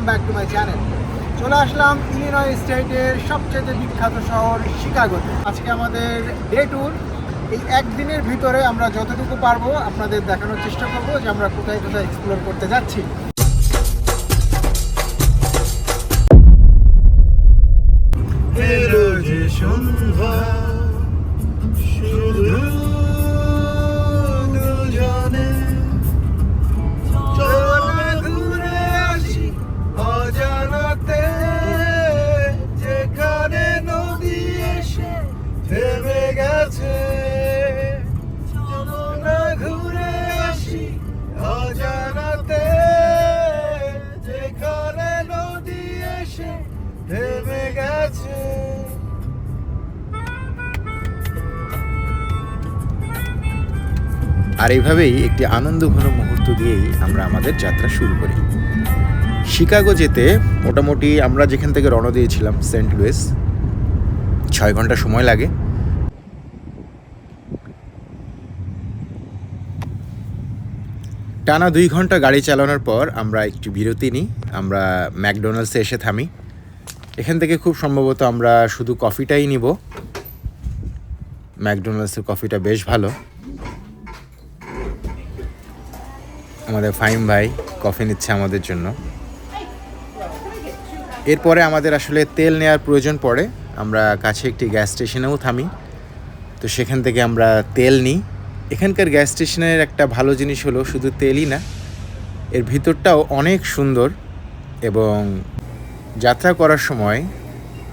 Back to my channel. চলে আসলাম Illinois স্টেটের সবচেয়ে বিখ্যাত শহর শিকাগোতে। আজকে আমাদের ডে ট্যুর। এই একদিনের ভিতরে আমরা যতটুকু পারবো আপনাদের দেখানোর চেষ্টা করবো যে আমরা কোথায় কোথায় এক্সপ্লোর করতে যাচ্ছি। আর এইভাবেই একটি আনন্দঘন মুহূর্ত দিয়েই আমরা আমাদের যাত্রা শুরু করি। শিকাগো যেতে মোটামুটি আমরা যেখান থেকে রওনা দিয়েছিলাম সেন্ট লুইস, 6 ঘন্টা সময় লাগে। টানা 2 ঘন্টা গাড়ি চালানোর পর আমরা একটু বিরতি নিই। আমরা ম্যাকডোনাল্ডসে এসে থামি। এখান থেকে খুব সম্ভবত আমরা শুধু কফিটাই নিব। ম্যাকডোনাল্ডসের কফিটা বেশ ভালো। আমাদের ফাইম ভাই কফি নিচ্ছে আমাদের জন্য। এরপরে আমাদের আসলে তেল নেওয়ার প্রয়োজন পড়ে। আমরা কাছে একটি গ্যাস স্টেশনেও থামি, তো সেখান থেকে আমরা তেল নিই। এখানকার গ্যাস স্টেশনের একটা ভালো জিনিস হলো শুধু তেলই না, এর ভিতরটাও অনেক সুন্দর এবং যাত্রা করার সময়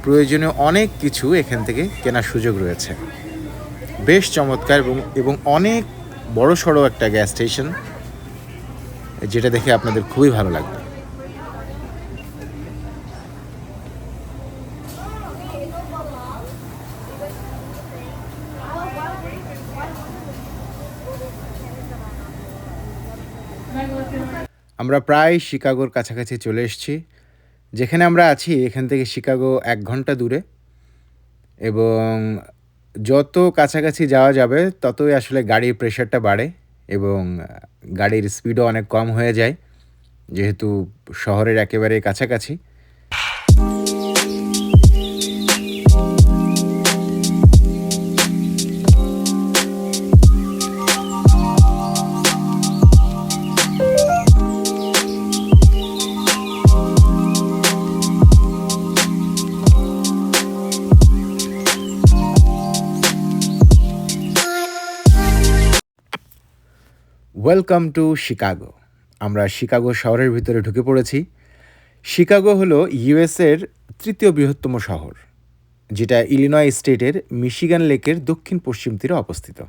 প্রয়োজনীয় অনেক কিছু এখান থেকে কেনার সুযোগ রয়েছে। বেশ চমৎকার এবং অনেক বড় সড়ো একটা গ্যাস স্টেশন, যেটা দেখে আপনাদের খুবই ভালো লাগবে। আমরা প্রায় শিকাগোর কাছাকাছি চলে এসেছি। যেখানে আমরা আছি এখান থেকে শিকাগো 1 ঘন্টা দূরে, এবং যত কাছাকাছি যাওয়া যাবে ততই আসলে গাড়ির প্রেশারটা বাড়ে এবং গাড়ির স্পিডও অনেক কম হয়ে যায়, যেহেতু শহরের একেবারে কাছাকাছি। Welcome to Chicago. আমরা শিকাগো শহরের ভিতরে ঢুকে পড়েছি। শিকাগো হলো ইউএসের 3য় বৃহত্তম শহর, যেটা ইলিনয় স্টেটের মিশিগান লেকের দক্ষিণ পশ্চিম তীরে অবস্থিত।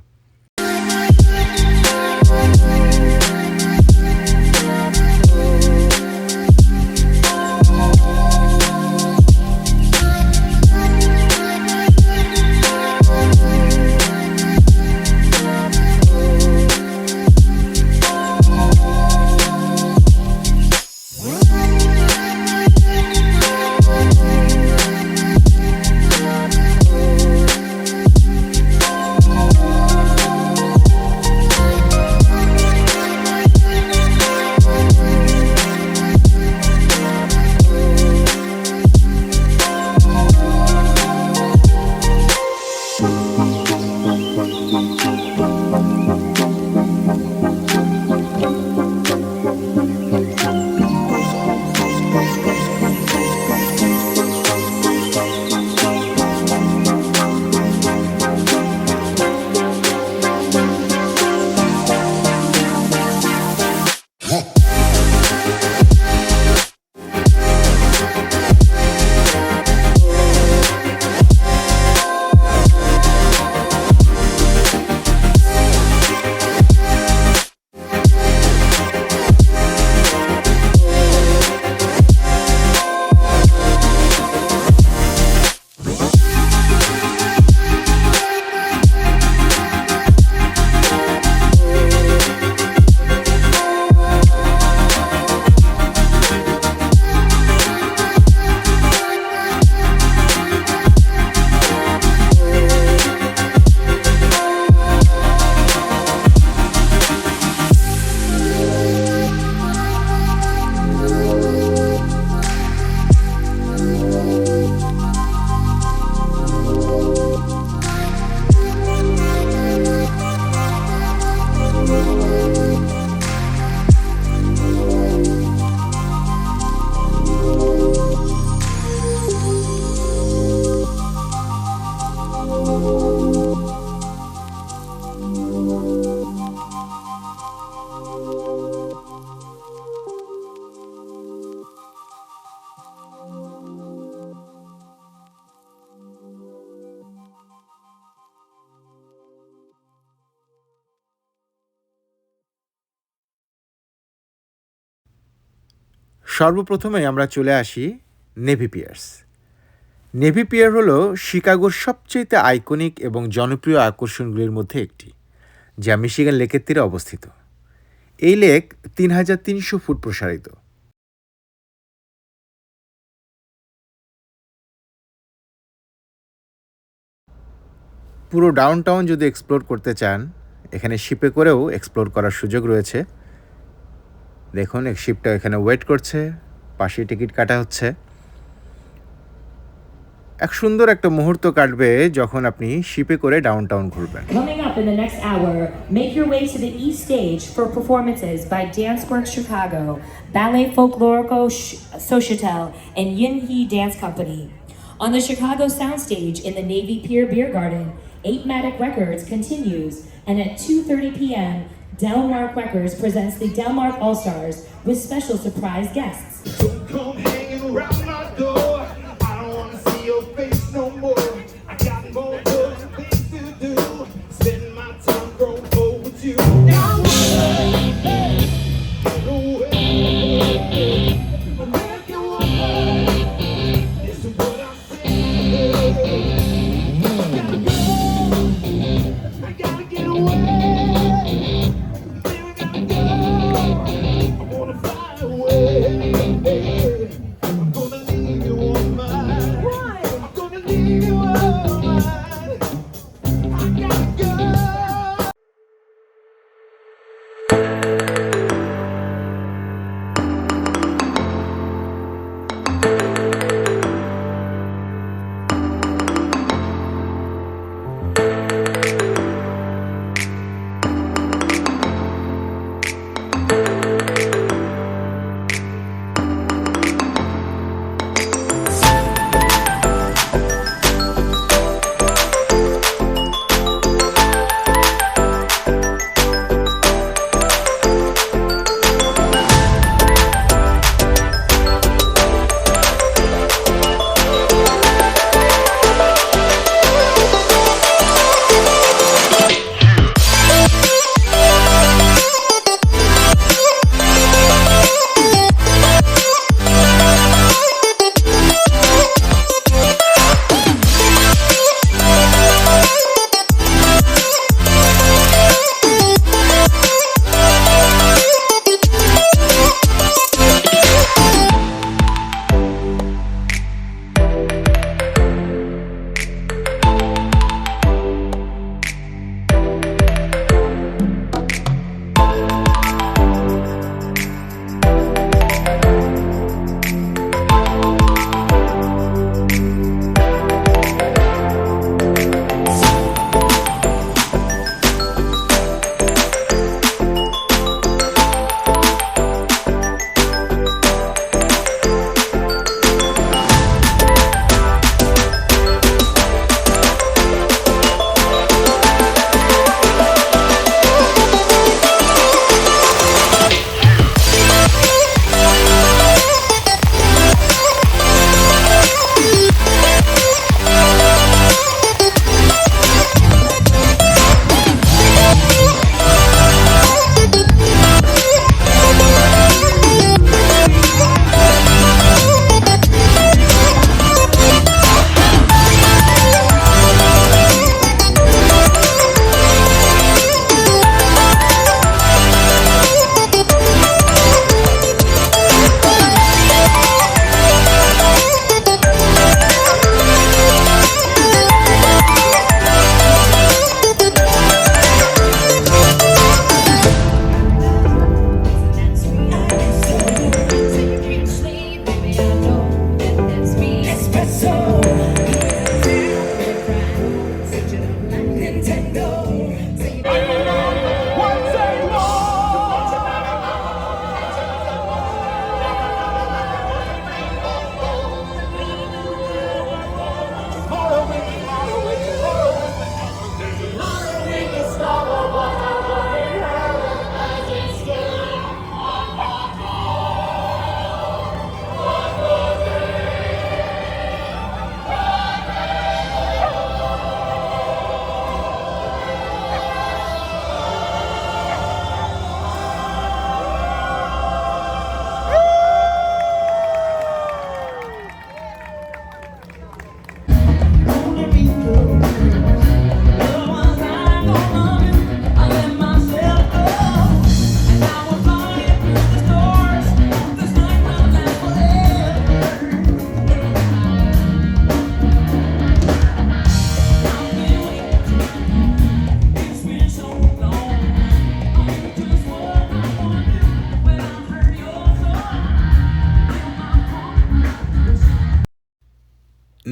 সর্বপ্রথমে আমরা চলে আসি নেভি পিয়ার্স। নেভি পিয়ার হলো শিকাগোর সবচেয়ে আইকনিক এবং জনপ্রিয় আকর্ষণগুলির মধ্যে একটি, যা মিশিগান লেকের তীরে অবস্থিত। এই লেক 3,300 ফুট প্রসারিত। পুরো ডাউনটাউন যদি এক্সপ্লোর করতে চান, এখানে শিপে করেও এক্সপ্লোর করার সুযোগ রয়েছে। দেখুন এক শিপটা এখানে ওয়েট করছে, পাশে টিকিট কাটা হচ্ছে। এক সুন্দর একটা মুহূর্ত কাটবে যখন আপনি শিপে করে ডাউনটাউন ঘুরবেন। Coming up in the next hour, make your way to the East Stage for performances by DanceWorks Chicago, Ballet Folklorico Societal, and Yin Hee Dance Company. On the Chicago Soundstage in the Navy Pier Beer Garden, 8matic Records continues, and at 2:30 p.m., Delmark Records presents the Delmark All-Stars with special surprise guests. Don't come hanging around my door. I don't wanna see your face no more. I got more important things to do. Spend my time growing old with you. Now get away. American woman, listen what I'm saying. I gotta get away. Baby, gotta go. I wanna fly away.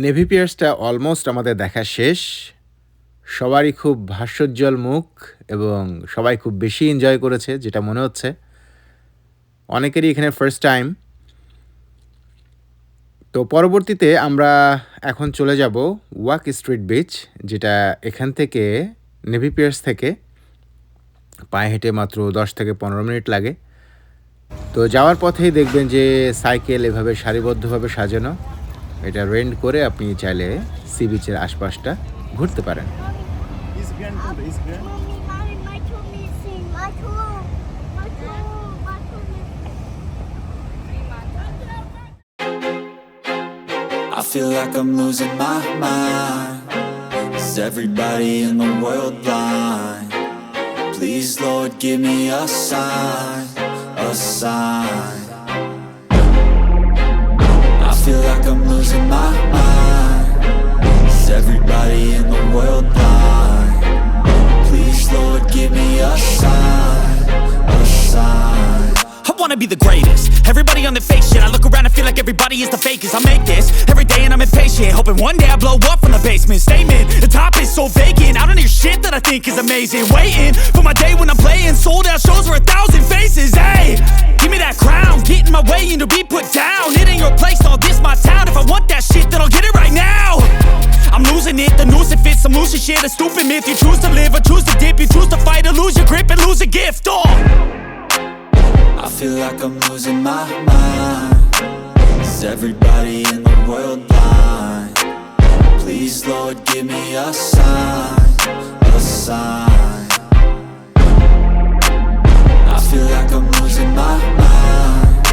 Navy পিয়ার্সটা almost আমাদের দেখা শেষ। সবারই খুব হাস্যোজ্জ্বল মুখ এবং সবাই খুব বেশি এনজয় করেছে যেটা মনে হচ্ছে। অনেকেরই এখানে ফার্স্ট টাইম। তো পরবর্তীতে আমরা এখন চলে যাব ওয়াক স্ট্রিট বিচ, যেটা এখান থেকে নেভি পিয়ার্স থেকে পায়ে হেঁটে মাত্র 10 থেকে 15 মিনিট লাগে। তো যাওয়ার পথেই দেখবেন যে সাইকেল এভাবে সারিবদ্ধভাবে সাজানো, এটা রেন্ট করে আপনি চাইলে সি বিচের আশপাশটা ঘুরতে পারেন। I feel like I'm losing my mind. Is everybody in the world blind? Please, Lord, give me a sign, a sign. I feel like I'm losing my mind. Is everybody in the world blind? Please, Lord, give me a sign, a sign. I wanna be the greatest. Everybody on the fake shit. I look around and feel like everybody is the fakest. I make this every day and I'm impatient, hoping one day I blow up from the basement. Statement, the top is so vacant. I don't hear shit that I think is amazing. Waiting for my day when I'm playing sold out shows for 1,000 faces. Hey, give me that crown, get in my way and to be put down. It ain't your place, all this my town. If I want that shit, then I'll get it right now. I'm losing it, the noose it fits. I'm losing shit, a stupid myth. You choose to live or choose to dip. You choose to fight or lose your grip and lose a gift. I feel like I'm losing my mind. Is everybody in the world blind? Please, Lord, give me a sign, a sign. I feel like I'm losing my mind.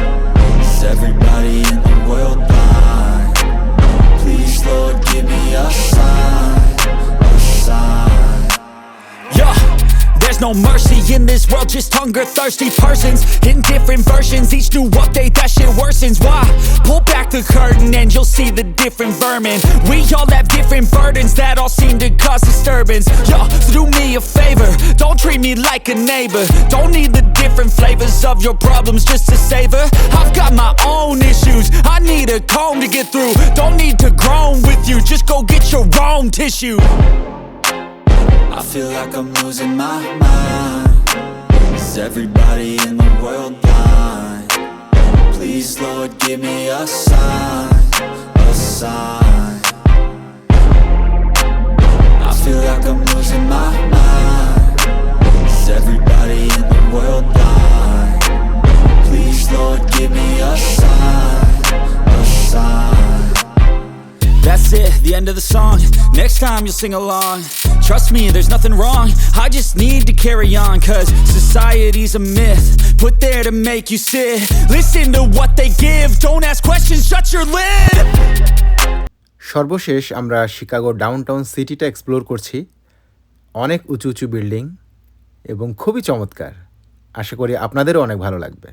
Is everybody in the world blind? Please, Lord, give me a sign, a sign. Yeah, there's no mercy in this world, just hunger-thirsty persons in different versions. Each new update, that shit worsens. Why? Pull back the curtain and you'll see the different vermin. We all have different burdens that all seem to cause disturbance. Yo, so do me a favor, don't treat me like a neighbor. Don't need the different flavors of your problems just to savor. I've got my own issues, I need a comb to get through. Don't need to groan with you, just go get your own tissue. I feel like I'm losing my mind. Is everybody in the world blind? Please, Lord, give me a sign, a sign. I feel like I'm losing my mind. Is everybody in the world blind? Please, Lord, give me a sign, a sign. That's it, the end of the song. Next time you'll sing along. Trust me, there's nothing wrong. I just need to carry on, cause society's a myth put there to make you sit. Listen to what they give, don't ask questions, shut your lid. সর্বশেষ আমরা Chicago downtown সিটিটা explore করছি। অনেক উঁচু উঁচু building এবং খুবই চমৎকার। আশা করি আপনাদেরও অনেক ভালো লাগবে।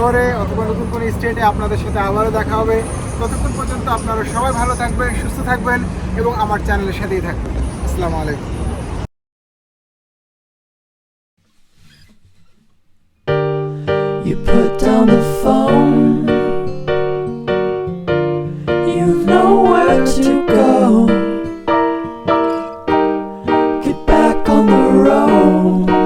শহরে অথবা নতুন কোনো স্টেটে আপনাদের সাথে আবারও দেখা হবে। ততক্ষণ পর্যন্ত আপনারা সবাই ভালো থাকবেন, সুস্থ থাকবেন এবং আমার চ্যানেলের সাথেই থাকবেন। আসসালামু আলাইকুম। You put down the phone, you've nowhere to go. Get back on the road.